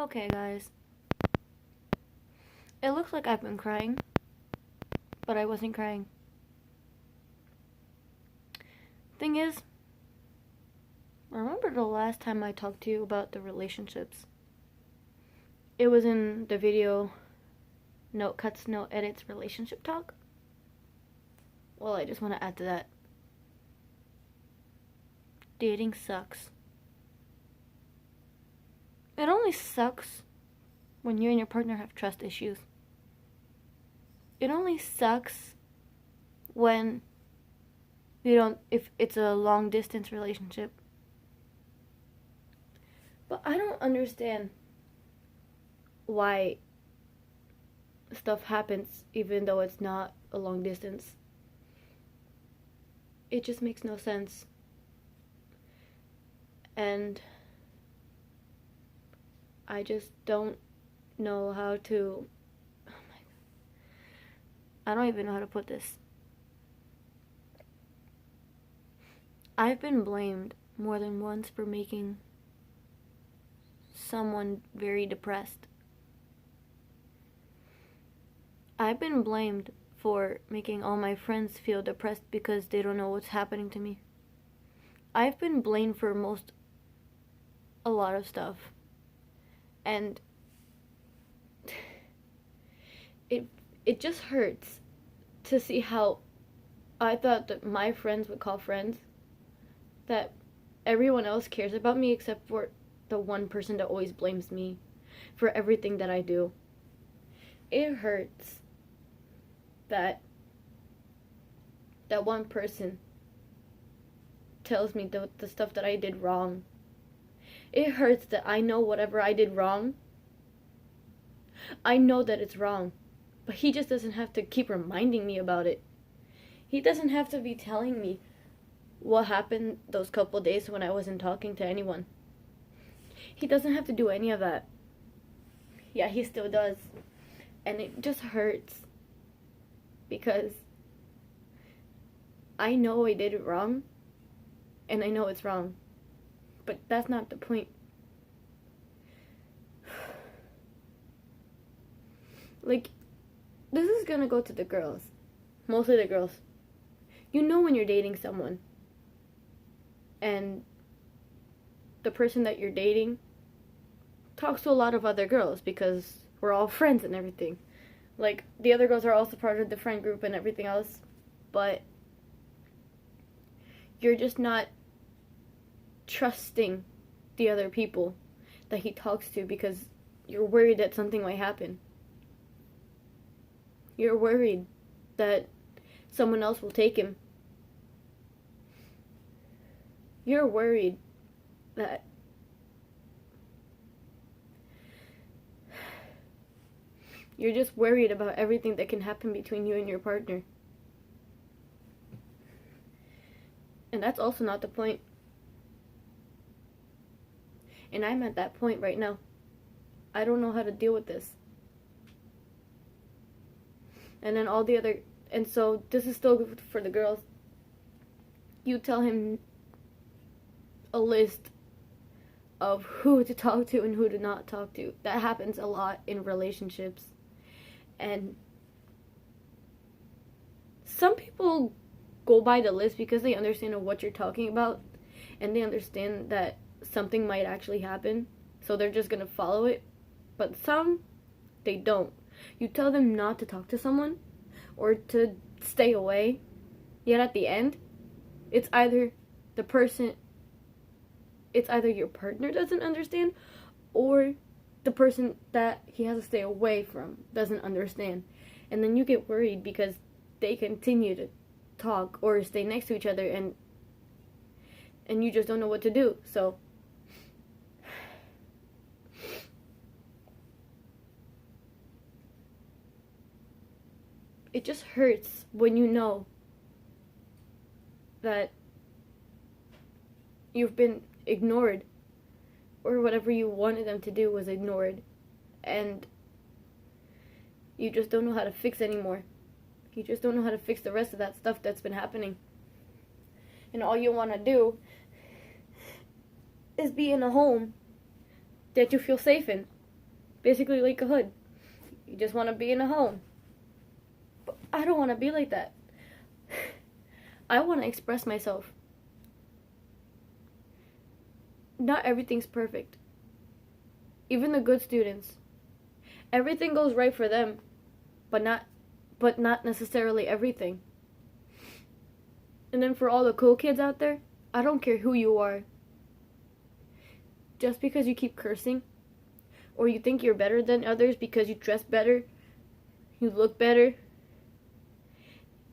Okay, guys. It looks like I've been crying, but I wasn't crying. Thing is, remember the last time I talked to you about the relationships? It was in the video Note Cuts, No Edits Relationship Talk. Well, I just want to add to that. Dating sucks. It only sucks when you and your partner have trust issues. It only sucks when if it's a long distance relationship. But I don't understand why stuff happens even though it's not a long distance. It just makes no sense. And I just don't know how to... Oh my God. I don't even know how to put this. I've been blamed more than once for making someone very depressed. I've been blamed for making all my friends feel depressed because they don't know what's happening to me. I've been blamed for a lot of stuff. And it just hurts to see how I thought that my friends would call friends, that everyone else cares about me except for the one person that always blames me for everything that I do. It hurts that one person tells me the stuff that I did wrong. It hurts that I know whatever I did wrong, I know that it's wrong, but he just doesn't have to keep reminding me about it. He doesn't have to be telling me what happened those couple days when I wasn't talking to anyone. He doesn't have to do any of that. Yeah, he still does. And it just hurts because I know I did it wrong, and I know it's wrong, but that's not the point. Like, this is gonna go to the girls. Mostly the girls. You know when you're dating someone and the person that you're dating talks to a lot of other girls because we're all friends and everything. Like, the other girls are also part of the friend group and everything else, but you're just not trusting the other people that he talks to because you're worried that something might happen. You're worried that someone else will take him. You're worried that you're just worried about everything that can happen between you and your partner. And that's also not the point. And I'm at that point right now. I don't know how to deal with this. And then and so this is still good for the girls. You tell him a list of who to talk to and who to not talk to. That happens a lot in relationships. And some people go by the list because they understand what you're talking about, and they understand that something might actually happen, so they're just gonna follow it. But some, they don't. You tell them not to talk to someone or to stay away, yet at the end, it's either your partner doesn't understand, or the person that he has to stay away from doesn't understand. And then you get worried because they continue to talk or stay next to each other, and you just don't know what to do. So it just hurts when you know that you've been ignored, or whatever you wanted them to do was ignored, and you just don't know how to fix anymore. You just don't know how to fix the rest of that stuff that's been happening. And all you want to do is be in a home that you feel safe in. Basically like a hood. You just want to be in a home. But I don't want to be like that. I want to express myself. Not everything's perfect. Even the good students. Everything goes right for them, but not necessarily everything. And then for all the cool kids out there, I don't care who you are. Just because you keep cursing, or you think you're better than others because you dress better, you look better,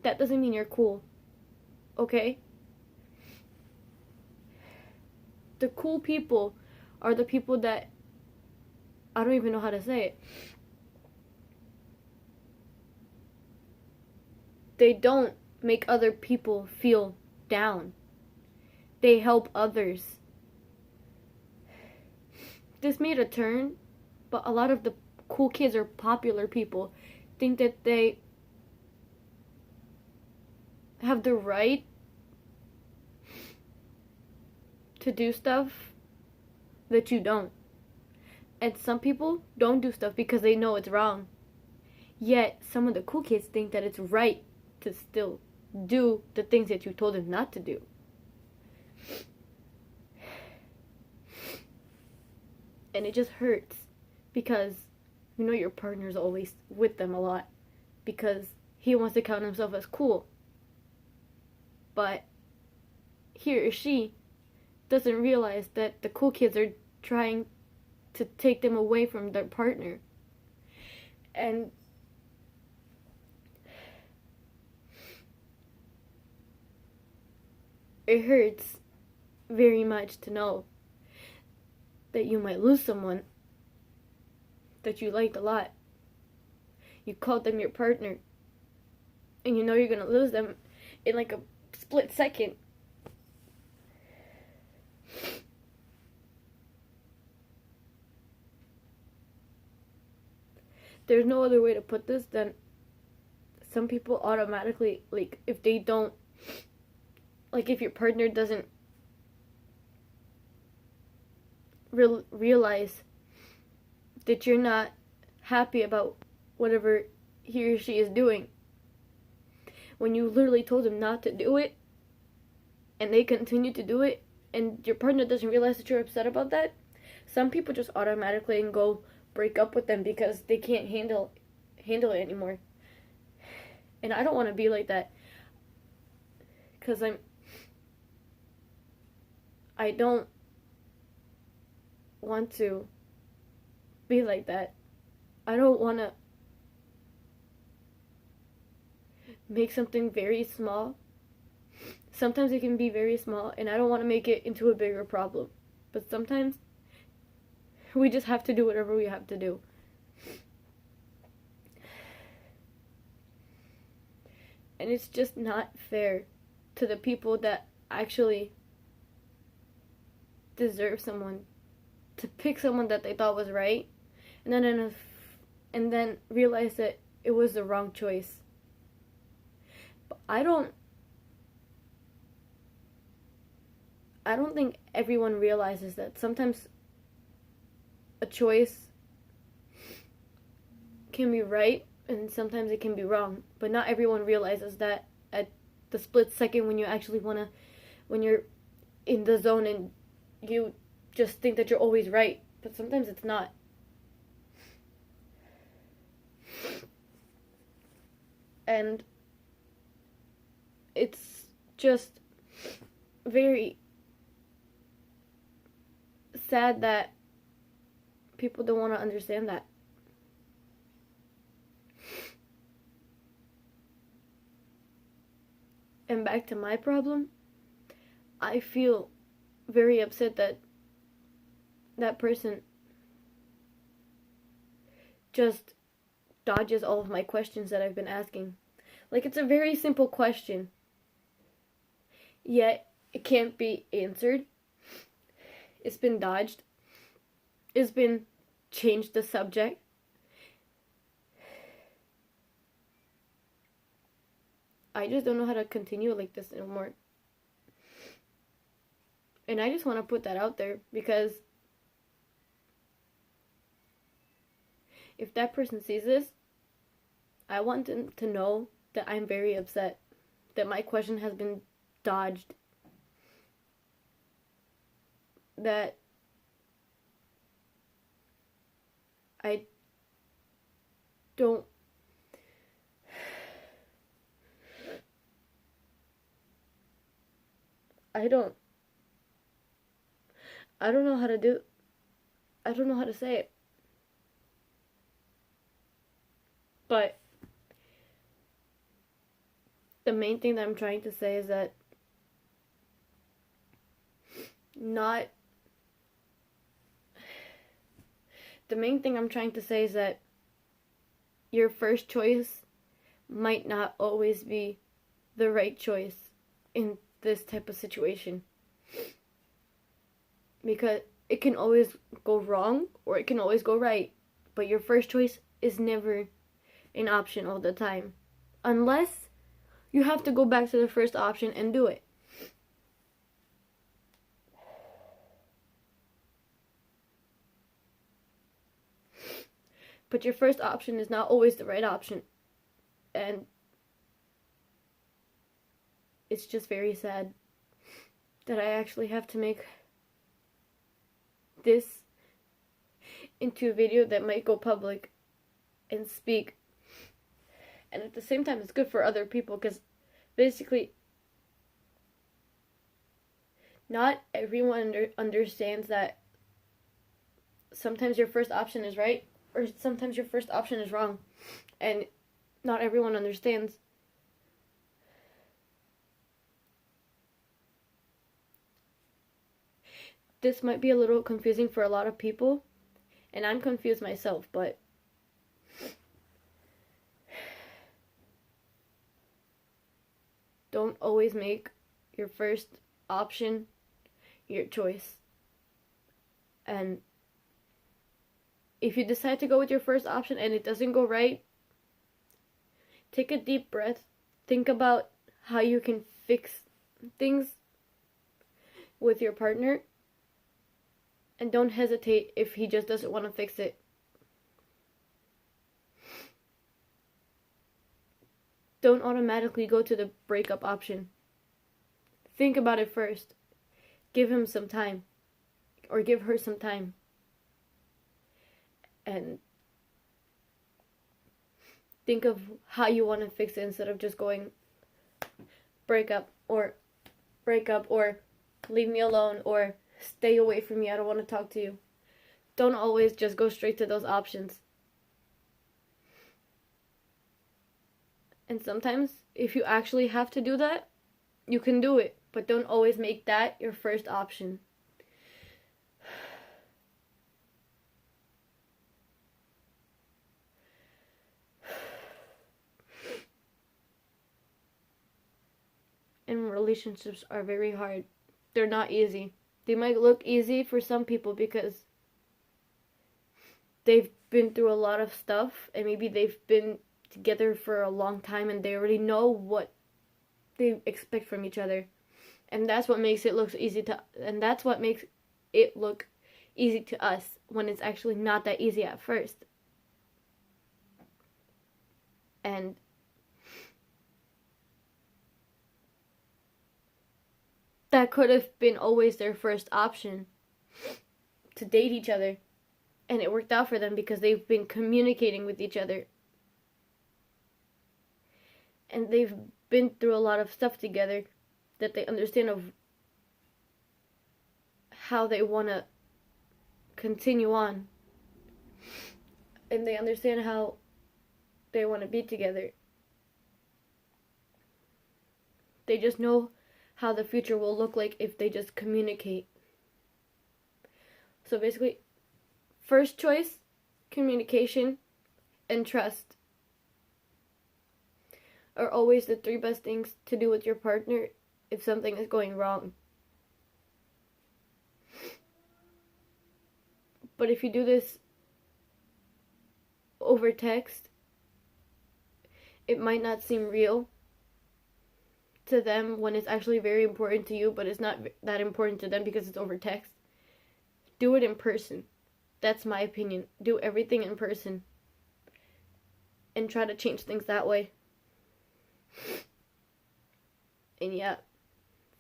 that doesn't mean you're cool. Okay? The cool people are the people that, I don't even know how to say it. They don't make other people feel down. They help others. This made a turn, but a lot of the cool kids or popular people think that they have the right to do stuff that you don't. And some people don't do stuff because they know it's wrong. Yet some of the cool kids think that it's right to still do the things that you told them not to do. And it just hurts because you know your partner's always with them a lot because he wants to count himself as cool. But he or she doesn't realize that the cool kids are trying to take them away from their partner. And it hurts very much to know that you might lose someone that you liked a lot. You called them your partner, and you know you're gonna lose them in like a split second. There's no other way to put this than some people automatically, like, if they don't, like, if your partner doesn't realize that you're not happy about whatever he or she is doing, when you literally told them not to do it and they continue to do it and your partner doesn't realize that you're upset about that, some people just automatically go break up with them because they can't handle it anymore. And I don't want to be like that because I don't want to be like that. I don't want to make something very small. Sometimes it can be very small, and I don't want to make it into a bigger problem. But sometimes we just have to do whatever we have to do. And it's just not fair to the people that actually deserve someone to pick someone that they thought was right, and then realize that it was the wrong choice. But I don't think everyone realizes that sometimes a choice can be right and sometimes it can be wrong. But not everyone realizes that at the split second when you're in the zone and you just think that you're always right. But sometimes it's not. And it's just very sad that people don't want to understand that. And back to my problem, I feel very upset that that person just dodges all of my questions that I've been asking. Like, it's a very simple question, yet it can't be answered. It's been dodged. It's been changed the subject. I just don't know how to continue like this anymore. And I just want to put that out there because if that person sees this, I want them to know that I'm very upset, that my question has been dodged, that I don't I don't I don't know how to do I don't know how to say it. But the main thing that I'm trying to say is that not the main thing I'm trying to say is that your first choice might not always be the right choice in this type of situation. Because it can always go wrong or it can always go right. But your first choice is never an option all the time. Unless you have to go back to the first option and do it. But your first option is not always the right option. And it's just very sad that I actually have to make this into a video that might go public and speak. And at the same time, it's good for other people because basically not everyone understands that sometimes your first option is right or sometimes your first option is wrong. And not everyone understands. This might be a little confusing for a lot of people, and I'm confused myself, but don't always make your first option your choice. And if you decide to go with your first option and it doesn't go right, take a deep breath. Think about how you can fix things with your partner. And don't hesitate if he just doesn't want to fix it. Don't automatically go to the breakup option. Think about it first. Give him some time. Or give her some time. And think of how you want to fix it instead of just going break up or leave me alone or stay away from me, I don't want to talk to you. Don't always just go straight to those options. And sometimes, if you actually have to do that, you can do it. But don't always make that your first option. And relationships are very hard. They're not easy. They might look easy for some people because they've been through a lot of stuff and maybe they've been together for a long time and they already know what they expect from each other. And that's what makes it look easy to us when it's actually not that easy at first. And that could have been always their first option, to date each other. And it worked out for them because they've been communicating with each other. And they've been through a lot of stuff together that they understand of how they want to continue on. And they understand how they want to be together. They just know how the future will look like if they just communicate. So basically, first choice, communication, and trust are always the three best things to do with your partner if something is going wrong. But if you do this over text, it might not seem real to them when it's actually very important to you, but it's not that important to them because it's over text. Do it in person. That's my opinion. Do everything in person. and try to change things that way. And yeah,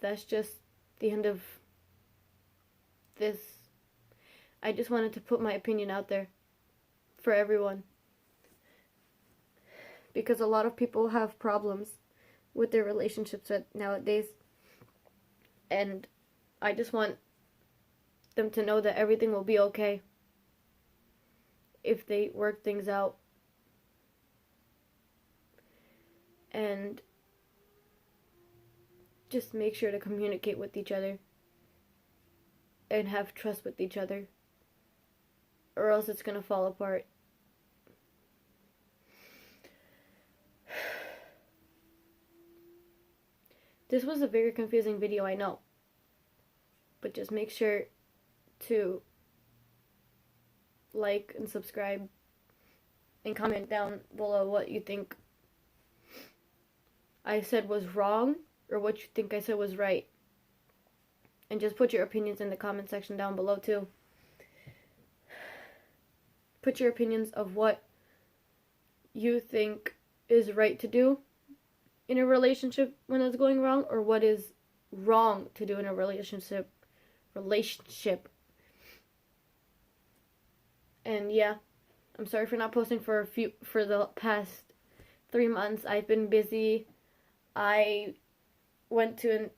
that's just the end of this. I just wanted to put my opinion out there for everyone, because a lot of people have problems with their relationships nowadays, and I just want them to know that everything will be okay if they work things out. And just make sure to communicate with each other and have trust with each other, or else it's gonna fall apart. This was a very confusing video, I know, but just make sure to like and subscribe and comment down below what you think I said was wrong or what you think I said was right. And just put your opinions in the comment section down below too. Put your opinions of what you think is right to do in a relationship when it's going wrong, or what is wrong to do in a relationship. And yeah, I'm sorry for not posting for the past 3 months. I've been busy. I went to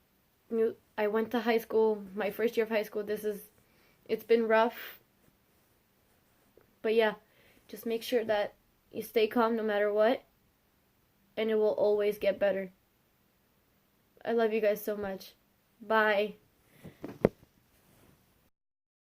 high school, my first year of high school. It's been rough. But yeah, just make sure that you stay calm no matter what, and it will always get better. I love you guys so much. Bye.